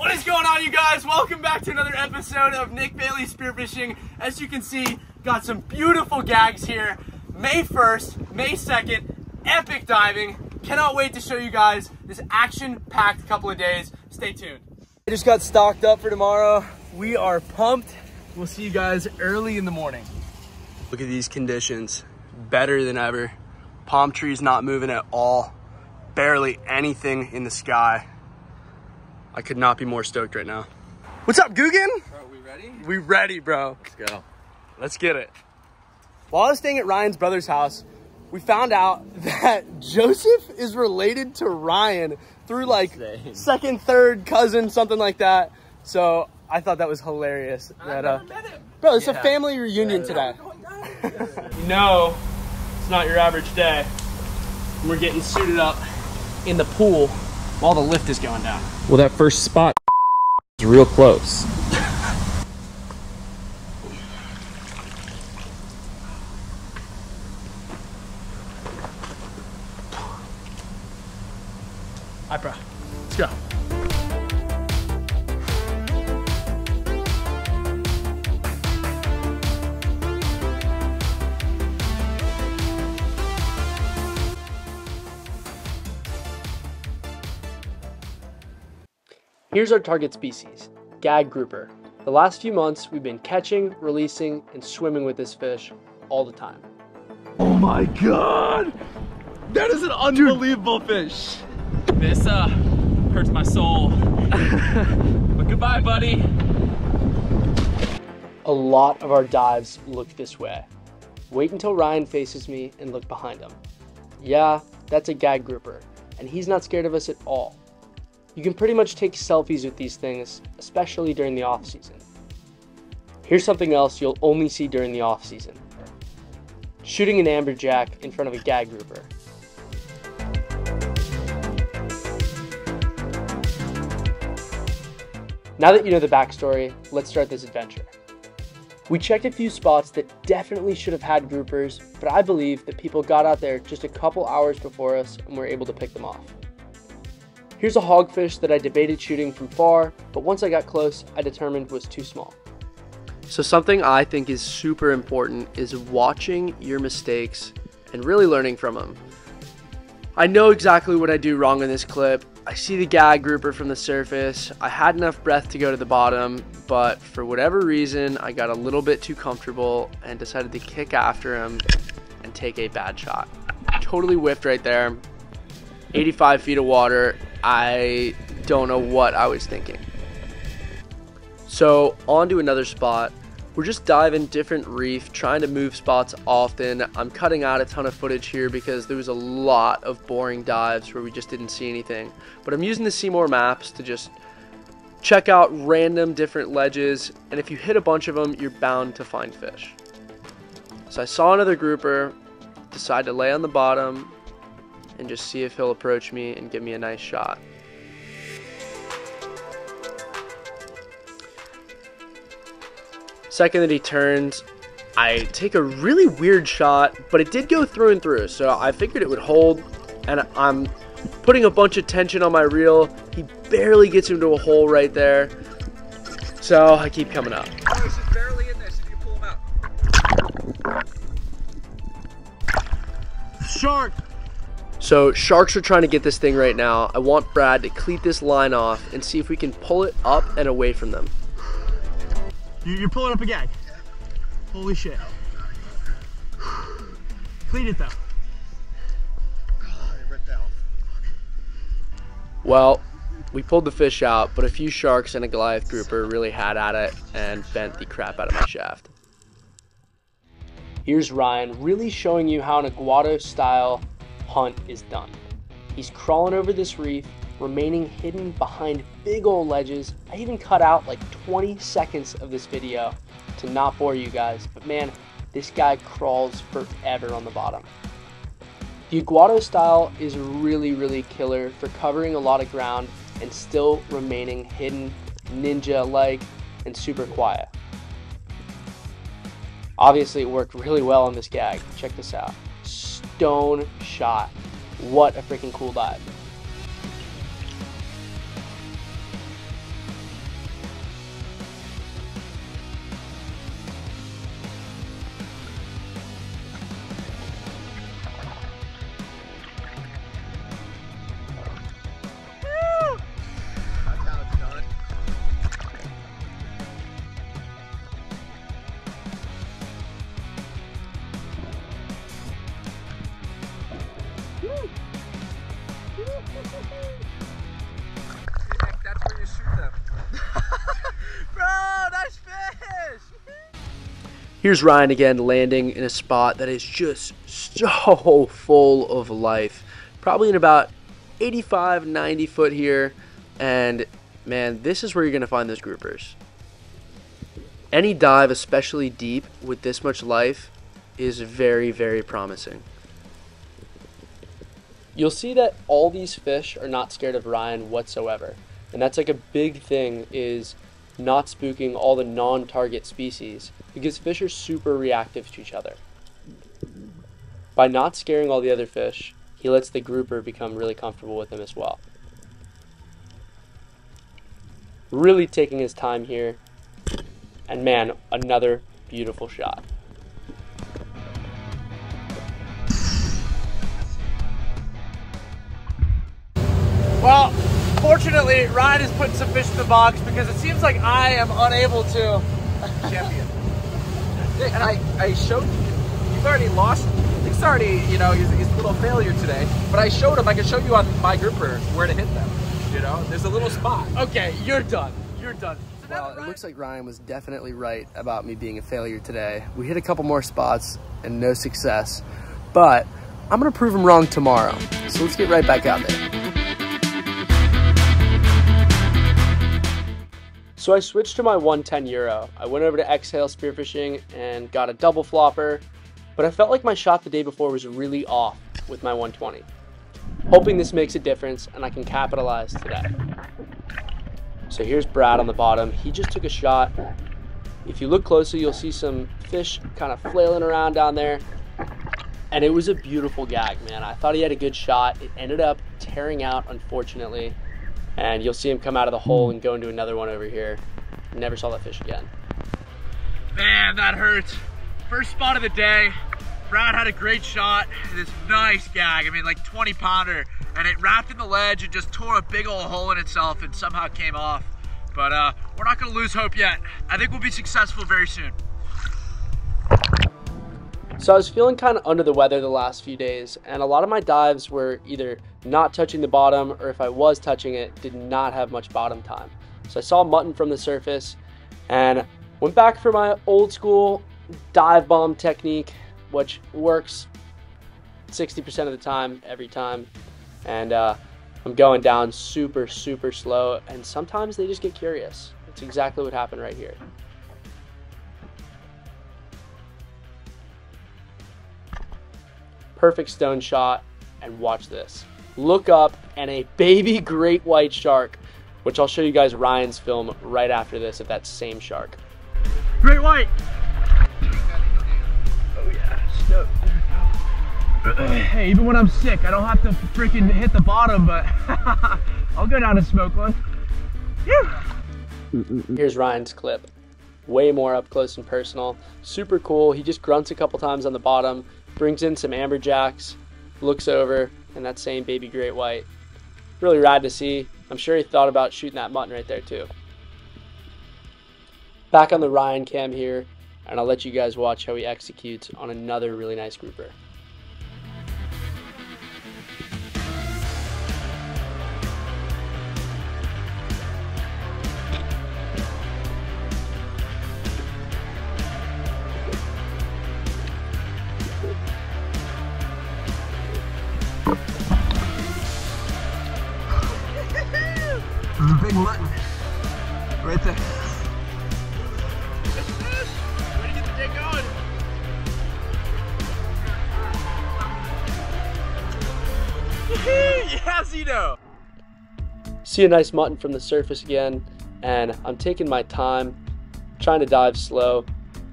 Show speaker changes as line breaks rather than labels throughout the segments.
What is going on, you guys? Welcome back to another episode of Nick Bailey Spearfishing. As you can see, got some beautiful gags here. May 1st, May 2nd, epic diving. Cannot wait to show you guys this action-packed couple of days. Stay tuned. I just got stocked up for tomorrow. We are pumped. We'll see you guys early in the morning. Look at these conditions. Better than ever. Palm trees not moving at all. Barely anything in the sky. I could not be more stoked right now. What's up, Guggen?
Bro, we ready?
We ready, bro.
Let's go.
Let's get it. While I was staying at Ryan's brother's house, we found out that Joseph is related to Ryan through like second, third cousin, something like that. So I thought that was hilarious. That,
I've never met him.
Bro, it's a family reunion today. You know, it's not your average day. We're getting suited up in the pool while the lift is going down.
Well, that first spot is real close.
All right, bro. Let's go. Here's our target species, gag grouper. The last few months, we've been catching, releasing, and swimming with this fish all the time.
Oh my God! That is an unbelievable fish.
This hurts my soul. But goodbye, buddy.
A lot of our dives look this way. Wait until Ryan faces me and look behind him. Yeah, that's a gag grouper, and he's not scared of us at all. You can pretty much take selfies with these things, especially during the off season. Here's something else you'll only see during the off season. Shooting an amberjack in front of a gag grouper. Now that you know the backstory, let's start this adventure. We checked a few spots that definitely should have had groupers, but I believe that people got out there just a couple hours before us and were able to pick them off. Here's a hogfish that I debated shooting from far, but once I got close, I determined was too small. So something I think is super important is watching your mistakes and really learning from them. I know exactly what I do wrong in this clip. I see the gag grouper from the surface. I had enough breath to go to the bottom, but for whatever reason, I got a little bit too comfortable and decided to kick after him and take a bad shot. Totally whiffed right there. 85 feet of water. I don't know what I was thinking. So on to another spot. We're just diving different reef, trying to move spots often. I'm cutting out a ton of footage here because there was a lot of boring dives where we just didn't see anything. But I'm using the Seymour maps to just check out random different ledges, and if you hit a bunch of them, you're bound to find fish. So I saw another grouper, decided to lay on the bottom, and just see if he'll approach me and give me a nice shot. Second that he turns, I take a really weird shot, but it did go through and through, so I figured it would hold, and I'm putting a bunch of tension on my reel. He barely gets into a hole right there, so I keep coming up.
Oh, he's just barely in there, so you can pull him out.
Shark! So sharks are trying to get this thing right now. I want Brad to cleat this line off and see if we can pull it up and away from them.
You're pulling up a gag. Holy shit. Clean it though.
Well, we pulled the fish out, but a few sharks and a Goliath grouper really had at it and bent the crap out of my shaft. Here's Ryan really showing you how an aguado style hunt is done. He's crawling over this reef, remaining hidden behind big old ledges. I even cut out like 20 seconds of this video to not bore you guys, but man, this guy crawls forever on the bottom. The aguado style is really killer for covering a lot of ground and still remaining hidden, ninja-like, and super quiet. Obviously it worked really well on this gag. Check this out. Stone shot. What a freaking cool dive. Here's Ryan again, landing in a spot that is just so full of life. Probably in about 85, 90 foot here. And man, this is where you're going to find those groupers. Any dive, especially deep, with this much life is very, very promising. You'll see that all these fish are not scared of Ryan whatsoever. And that's like a big thing, is not spooking all the non-target species, because fish are super reactive to each other. By not scaring all the other fish, he lets the grouper become really comfortable with him as well. Really taking his time here. And man, another beautiful shot.
Well, fortunately, Ryan is putting some fish in the box because it seems like I am unable to. Champion.
And I showed you, you've already lost. It's already, you know, he's a little failure today. But I showed him, I can show you on my grouper where to hit them. You know, there's a little spot.
Okay, you're done. You're done. So
well, it looks like Ryan was definitely right about me being a failure today. We hit a couple more spots and no success, but I'm gonna prove him wrong tomorrow. So let's get right back out there. So I switched to my 110 Euro. I went over to Exhale Spearfishing and got a double flopper, but I felt like my shot the day before was really off with my 120. Hoping this makes a difference and I can capitalize today. So here's Brad on the bottom. He just took a shot. If you look closely, you'll see some fish kind of flailing around down there. And it was a beautiful gag, man. I thought he had a good shot. It ended up tearing out, unfortunately. And you'll see him come out of the hole and go into another one over here. Never saw that fish again.
Man, that hurts. First spot of the day. Brad had a great shot. This nice gag. I mean, like 20 pounder. And it wrapped in the ledge and just tore a big old hole in itself and somehow came off. But we're not gonna lose hope yet. I think we'll be successful very soon.
So I was feeling kind of under the weather the last few days, and a lot of my dives were either not touching the bottom, or if I was touching it, did not have much bottom time. So I saw mutton from the surface and went back for my old school dive bomb technique, which works 60% of the time, every time. And I'm going down super, super slow, and sometimes they just get curious. It's exactly what happened right here. Perfect stone shot, and watch this. Look up, and a baby great white shark, which I'll show you guys Ryan's film right after this of that same shark.
Great white.
Oh yeah, stoked.
Hey, even when I'm sick, I don't have to freaking hit the bottom, but I'll go down and smoke one.
Here's Ryan's clip. Way more up close and personal. Super cool. He just grunts a couple times on the bottom, brings in some amberjacks, looks over, and that same baby great white. Really rad to see. I'm sure he thought about shooting that mutton right there too. Back on the Ryan cam here, and I'll let you guys watch how he executes on another really nice grouper.
There's a big mutton right there.
Ready to get the day going. Yes, you know.
See a nice mutton from the surface again, and I'm taking my time, trying to dive slow.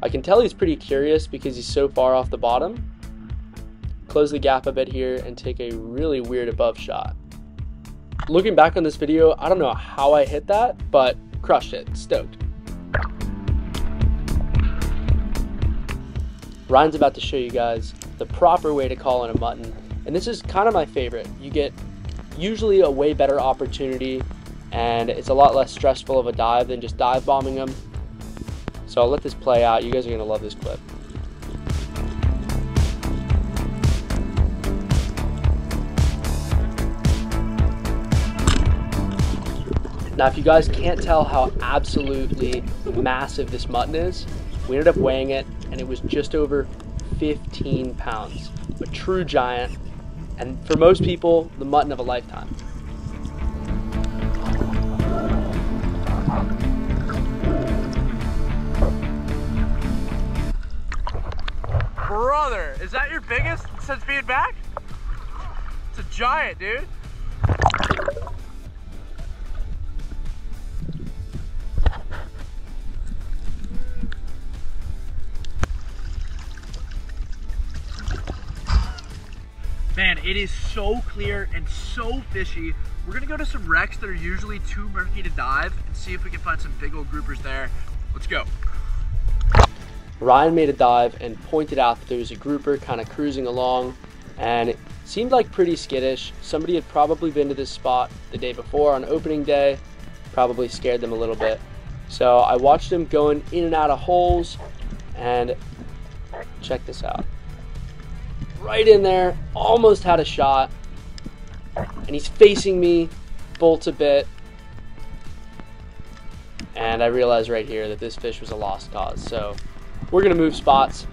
I can tell he's pretty curious because he's so far off the bottom. Close the gap a bit here and take a really weird above shot. Looking back on this video, I don't know how I hit that, but crushed it, stoked. Ryan's about to show you guys the proper way to call in a mutton, and this is kind of my favorite. You get usually a way better opportunity, and it's a lot less stressful of a dive than just dive bombing them. So I'll let this play out. You guys are gonna love this clip. Now, if you guys can't tell how absolutely massive this mutton is, we ended up weighing it and it was just over 15 pounds. A true giant, and for most people, the mutton of a lifetime.
Brother, is that your biggest since being back? It's a giant, dude. Man, it is so clear and so fishy. We're gonna go to some wrecks that are usually too murky to dive and see if we can find some big old groupers there. Let's go.
Ryan made a dive and pointed out that there was a grouper kind of cruising along, and it seemed like pretty skittish. Somebody had probably been to this spot the day before on opening day, probably scared them a little bit. So I watched him going in and out of holes, and check this out. Right in there, almost had a shot, and he's facing me, bolts a bit, and I realized right here that this fish was a lost cause. So we're gonna move spots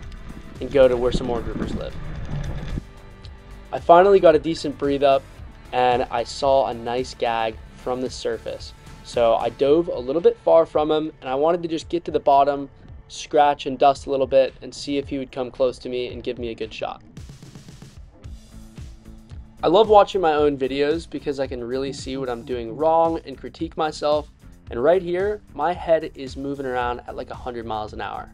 and go to where some more groupers live. I finally got a decent breathe up, and I saw a nice gag from the surface. So I dove a little bit far from him, and I wanted to just get to the bottom, scratch and dust a little bit, and see if he would come close to me and give me a good shot. I love watching my own videos because I can really see what I'm doing wrong and critique myself. And right here, my head is moving around at like 100 miles an hour.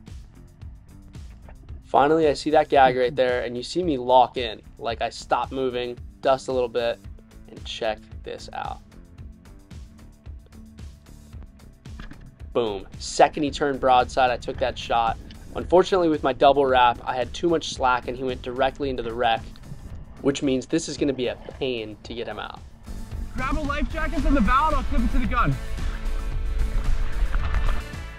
Finally, I see that gag right there, and you see me lock in. Like, I stop moving, dust a little bit, and check this out. Boom. Second he turned broadside, I took that shot. Unfortunately, with my double wrap, I had too much slack and he went directly into the wreck, which means this is gonna be a pain to get him out.
Grab a life jacket from the bow and I'll clip it to the gun.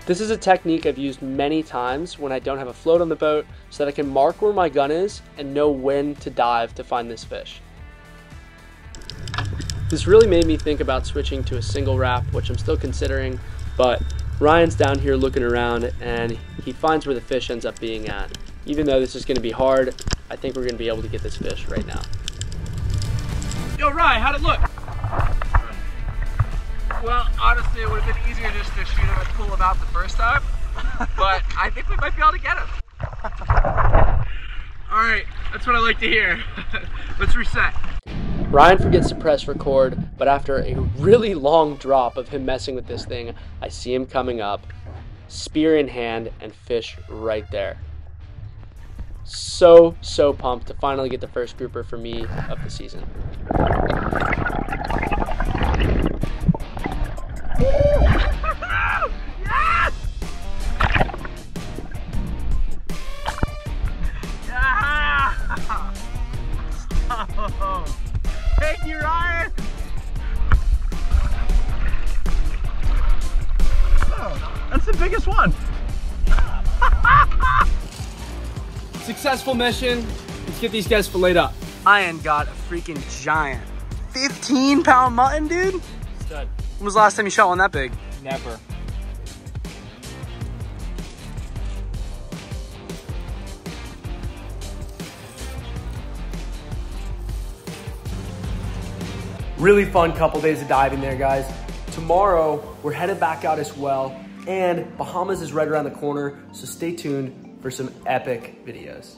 This is a technique I've used many times when I don't have a float on the boat, so that I can mark where my gun is and know when to dive to find this fish. This really made me think about switching to a single wrap, which I'm still considering, but Ryan's down here looking around and he finds where the fish ends up being at. Even though this is gonna be hard, I think we're gonna be able to get this fish right now.
Yo, Ryan, how'd it look? Well, honestly, it would have been easier just to shoot him and pull him out the first time, but I think we might be able to get him. All right, that's what I like to hear. Let's reset.
Ryan forgets to press record, but after a really long drop of him messing with this thing, I see him coming up, spear in hand, and fish right there. So pumped to finally get the first grouper for me of the season.
Yes! Yeah! Oh, thank you, Ryan.
Oh, that's the biggest one.
Successful mission. Let's get these guys filleted up.
Ian got a freaking giant 15-pound mutton, dude.
Stud.
When was the last time you shot one that big?
Never. Really fun couple days of diving there, guys. Tomorrow, we're headed back out as well, and Bahamas is right around the corner, so stay tuned for some epic videos.